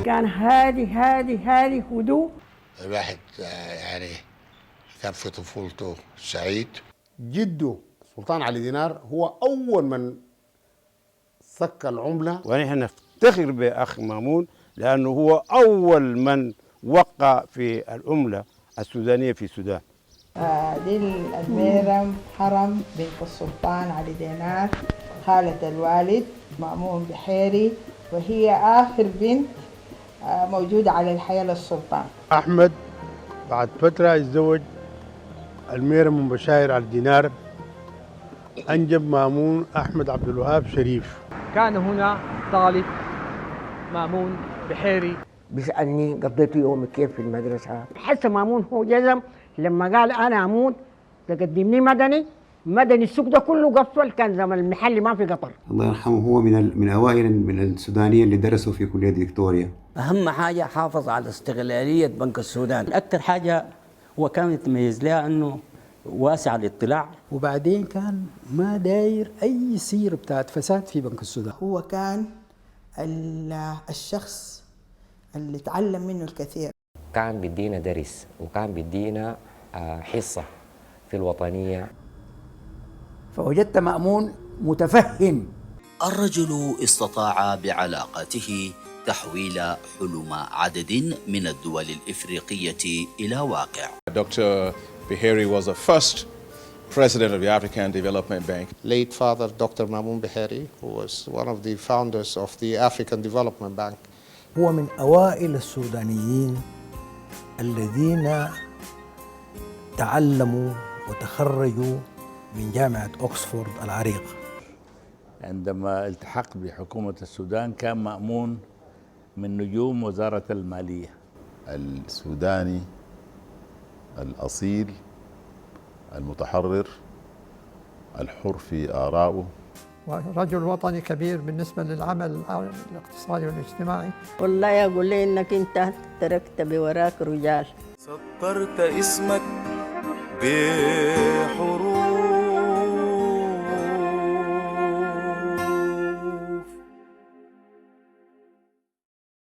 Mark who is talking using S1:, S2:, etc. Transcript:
S1: كان هادي هدوء.
S2: الواحد يعني كان في طفولته سعيد.
S3: جده سلطان علي دينار هو أول من سك العملة،
S4: ونحن نفتخر بأخ مامون لأنه هو أول من وقع في العملة السودانية في السودان.
S5: دي الأميرة حرم بنت السلطان علي دينار خالة الوالد مأمون بحيري، وهي آخر بنت موجودة على الحياة للسلطان.
S3: أحمد بعد فترة اتزوج الميرة من بشاير على الدينار، أنجب مامون أحمد عبد الوهاب شريف.
S6: كان هنا طالب مأمون بحيري
S1: بيسألني قضيت يومي كيف في المدرسة. حس مامون هو جزم لما قال أنا أموت تقدمني مدني السوق ده كله قفل، كان زمن المحل ما في قطر.
S7: الله يرحمه هو من أوائل من السودانيين اللي درسوا في كلية فيكتوريا.
S8: أهم حاجة حافظ على استغلالية بنك السودان. أكثر حاجة هو كان يتميز لها أنه واسع الاطلاع،
S9: وبعدين كان ما داير أي سير بتاعت فساد في بنك السودان.
S5: هو كان الشخص اللي تعلم منه الكثير.
S10: كان بيدينا درس وكان بيدينا حصة في الوطنية.
S9: فوجدت مأمون متفهم.
S11: الرجل استطاع بعلاقاته تحويل حلم عدد من الدول الإفريقية إلى واقع.
S12: Dr. Beheri was the first president of the African Development Bank.
S2: Late father Dr. Mamoun Beheri, who was one of the founders of the African Development Bank.
S9: هو من أوائل السودانيين الذين تعلموا وتخرجوا من جامعة أكسفورد العريقة.
S4: عندما التحق بحكومة السودان كان مأمون من نجوم وزارة المالية.
S12: السوداني الأصيل المتحرر الحر في آرائه،
S6: ورجل وطني كبير بالنسبة للعمل الاقتصادي والاجتماعي.
S1: والله يقول لي إنك أنت تركت بوراك رجال.
S11: سطرت اسمك